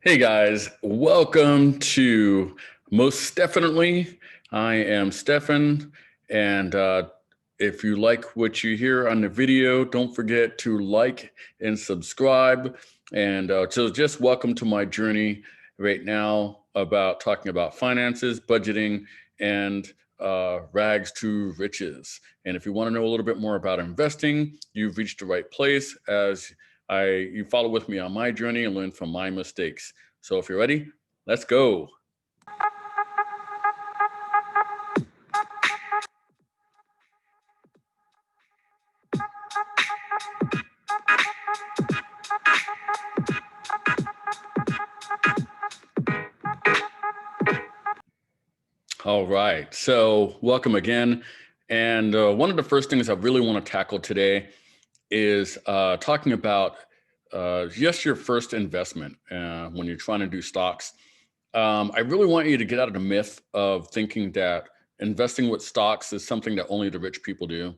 Hey guys, welcome to Most Definitely. I am Stefan, and if you like what you hear on the video, don't forget to like and subscribe. And so just welcome to my journey right now about talking about finances, budgeting, and rags to riches. And if you want to know a little bit more about investing, you've reached the right place as you follow with me on my journey and learn from my mistakes. So if you're ready, let's go. All right. So welcome again. And one of the first things I really want to tackle today is talking about just your first investment when you're trying to do stocks. I really want you to get out of the myth of thinking that investing with stocks is something that only the rich people do.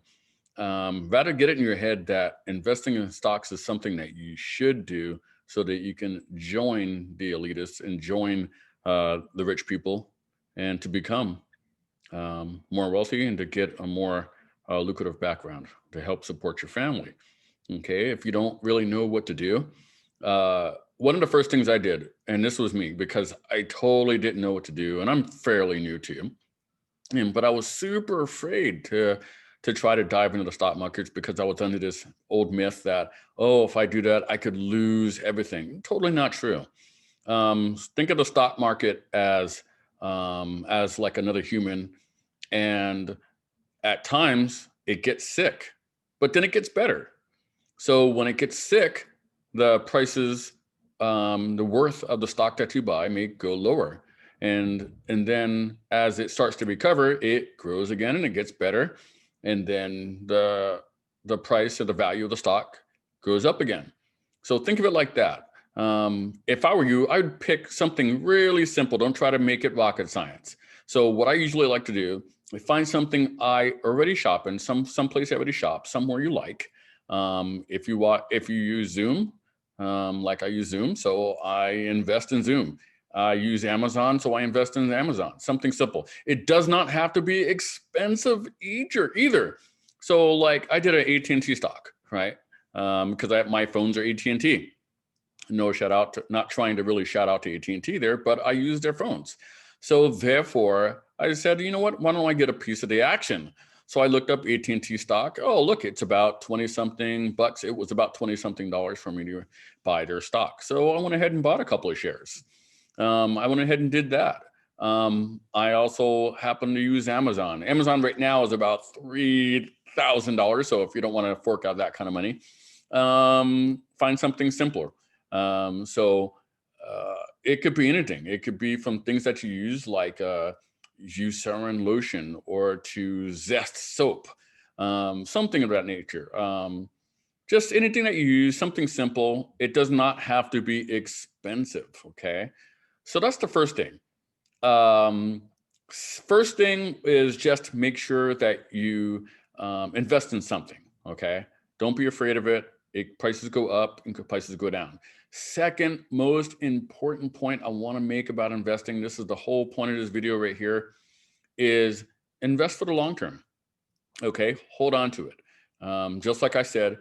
Rather get it in your head that investing in stocks is something that you should do so that you can join the elitists and join the rich people and to become more wealthy and to get a more lucrative background to help support your family. Okay, if you don't really know what to do, one of the first things I did, and this was me because I totally didn't know what to do, and I'm fairly new to but I was super afraid to try to dive into the stock markets because I was under this old myth that, oh, if I do that, I could lose everything. Totally not true. Think of the stock market as like another human, and at times it gets sick, but then it gets better. So when it gets sick, the prices, the worth of the stock that you buy may go lower. And then as it starts to recover, it grows again and it gets better. And then the price or the value of the stock goes up again. So think of it like that. If I were you, I would pick something really simple. Don't try to make it rocket science. So what I usually like to do, I find something I already shop in, some place I already shop, somewhere you like. If you use Zoom, like I use Zoom, so I invest in Zoom. I use Amazon, so I invest in Amazon. Something simple. It does not have to be expensive either. So like I did an AT&T stock, right? Because my phones are AT&T. No shout out to, not trying to really shout out to AT&T there, but I use their phones. So therefore, I said, you know what? Why don't I get a piece of the action? So I looked up AT&T stock. Oh, look, it's about 20 something bucks. It was about 20 something dollars for me to buy their stock. So I went ahead and bought a couple of shares. I went ahead and did that. I also happen to use Amazon. Amazon right now is about $3,000. So if you don't want to fork out that kind of money, find something simpler. It could be anything. It could be from things that you use like Eucerin lotion or to Zest soap, something of that nature. Just anything that you use, something simple. It does not have to be expensive. Okay. So that's the first thing. Um, First thing is just make sure that you invest in something. Okay. Don't be afraid of it. Prices go up and prices go down. Second most important point I want to make about investing, this is the whole point of this video right here, is invest for the long term. Okay. Hold on to it. Just like I said,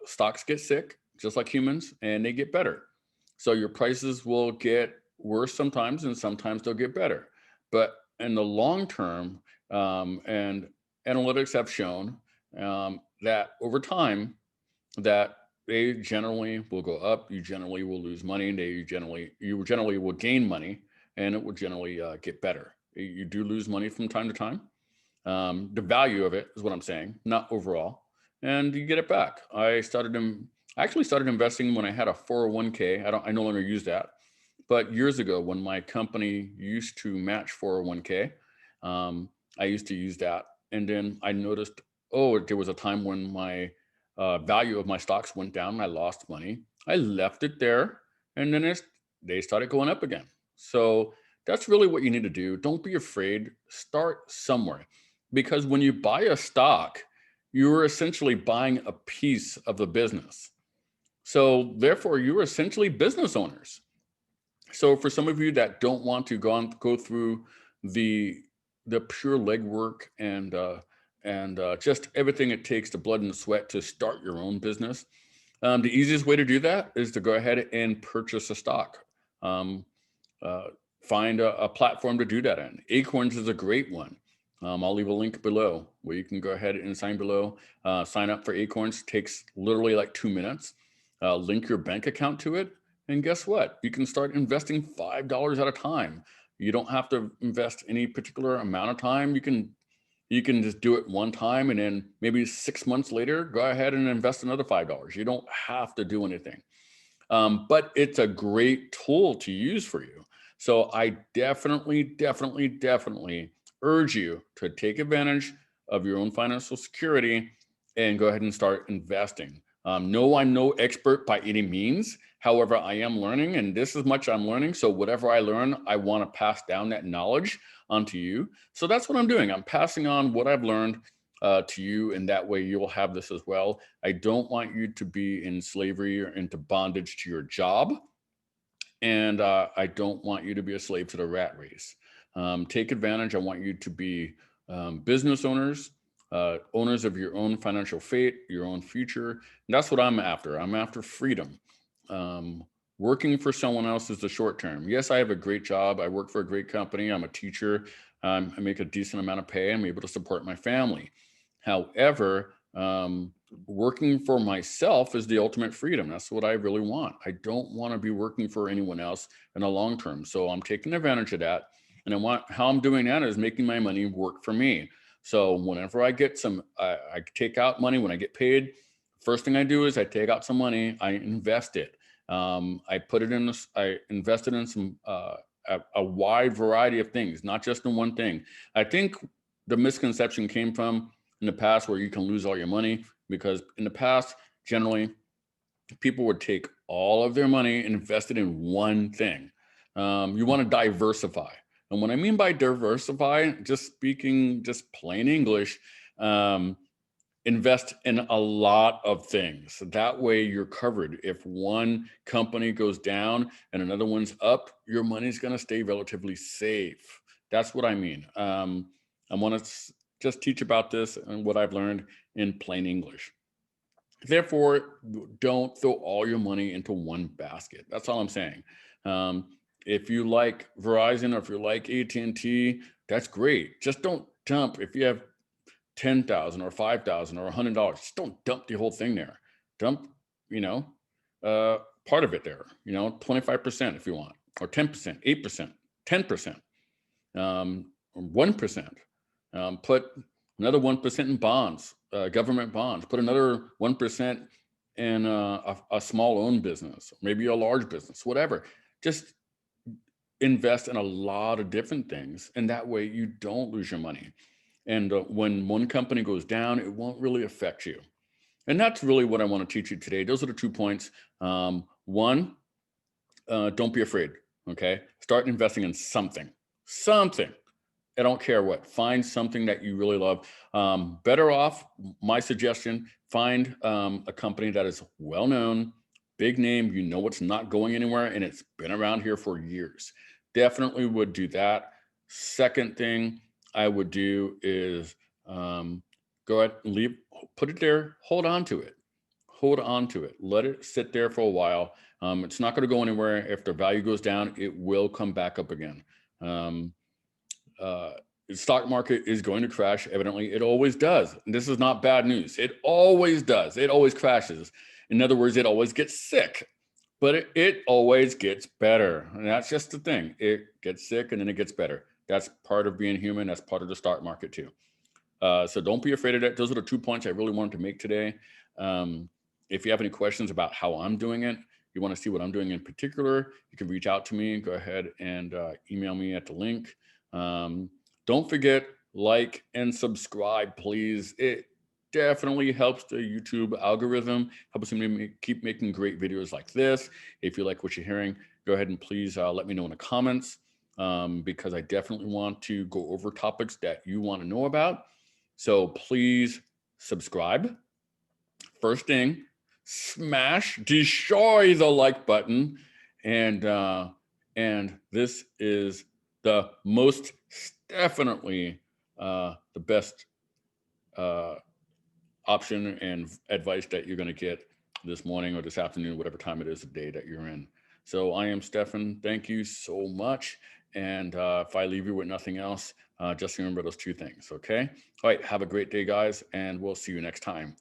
stocks get sick, just like humans, and they get better. So your prices will get worse sometimes, and sometimes they'll get better. But in the long term, and analytics have shown that over time, that they generally will go up. You generally will lose money, and you generally will gain money, and it will generally get better. You do lose money from time to time. The value of it is what I'm saying, not overall, and you get it back. I actually started investing when I had a 401k. I no longer use that, but years ago when my company used to match 401k, I used to use that, and then I noticed, oh, there was a time when my value of my stocks went down and I lost money. I left it there, and then they started going up again. So that's really what you need to do. Don't be afraid. Start somewhere, because when you buy a stock, you're essentially buying a piece of the business. So therefore, you're essentially business owners. So for some of you that don't want to go through the pure legwork and just everything it takes, the blood and the sweat to start your own business, the easiest way to do that is to go ahead and purchase a stock. Um, uh, find a platform to do that in. Acorns is a great one. I'll leave a link below where you can go ahead and sign up for Acorns. Takes literally like 2 minutes. Link your bank account to it, and guess what? You can start investing $5 at a time. You don't have to invest any particular amount of time. You can just do it one time, and then maybe 6 months later, go ahead and invest another $5. You don't have to do anything. But it's a great tool to use for you. So I definitely urge you to take advantage of your own financial security and go ahead and start investing. No, I'm no expert by any means. However, I am learning, and this is much I'm learning. So whatever I learn, I want to pass down that knowledge onto you. So that's what I'm doing. I'm passing on what I've learned to you, and that way you'll have this as well. I don't want you to be in slavery or into bondage to your job, and I don't want you to be a slave to the rat race. Take advantage. I want you to be business owners, owners of your own financial fate, your own future. And that's what I'm after. I'm after freedom. Um, Working for someone else is the short term. Yes, I have a great job. I work for a great company. I'm a teacher. I make a decent amount of pay. I'm able to support my family. However, working for myself is the ultimate freedom. That's what I really want. I don't want to be working for anyone else in the long term. So I'm taking advantage of that. And how I'm doing that is making my money work for me. So whenever I get I take out money when I get paid. First thing I do is I take out some money, I invest it. I put it in this, I invested in a wide variety of things, not just in one thing. I think the misconception came from in the past where you can lose all your money, because in the past, generally, people would take all of their money and invest it in one thing. You want to diversify. And what I mean by diversify, just plain English, um, invest in a lot of things. That way you're covered. If one company goes down and another one's up, your money's going to stay relatively safe. That's what I mean. I want to just teach about this and what I've learned in plain English. Therefore, don't throw all your money into one basket. That's all I'm saying. If you like Verizon or if you like AT&T, that's great. Just don't dump. If you have 10,000 or 5,000 or $100, just don't dump the whole thing there. Dump, you know, part of it there. 25% if you want, or 10%, 8%, 10%, 1%. Put another 1% in bonds, government bonds. Put another 1% in a small owned business, maybe a large business, whatever. Just invest in a lot of different things, and that way you don't lose your money. And when one company goes down, it won't really affect you. And that's really what I want to teach you today. Those are the 2 points. One, don't be afraid. Okay. Start investing in something. Something. I don't care what. Find something that you really love. Better off, my suggestion, find a company that is well known, big name. You know it's not going anywhere, and it's been around here for years. Definitely would do that. Second thing I would do is go ahead and put it there, hold on to it. Hold on to it. Let it sit there for a while. It's not going to go anywhere. If the value goes down, it will come back up again. Um, the stock market is going to crash. Evidently, it always does. And this is not bad news. It always does. It always crashes. In other words, it always gets sick, but it always gets better. And that's just the thing. It gets sick and then it gets better. That's part of being human. That's part of the stock market too. So don't be afraid of that. Those are the 2 points I really wanted to make today. If you have any questions about how I'm doing it, you want to see what I'm doing in particular, you can reach out to me. Go ahead and email me at the link. Don't forget, like and subscribe, please. It definitely helps the YouTube algorithm, helps me keep making great videos like this. If you like what you're hearing, go ahead and please let me know in the comments, because I definitely want to go over topics that you want to know about. So please subscribe. First thing, destroy the like button, and And this is the most definitely the best uh, option and advice that you're going to get this morning or this afternoon, whatever time it is, the day that you're in. So I am Stefan. Thank you so much. And if I leave you with nothing else, just remember those two things. Okay. All right. Have a great day, guys. And we'll see you next time.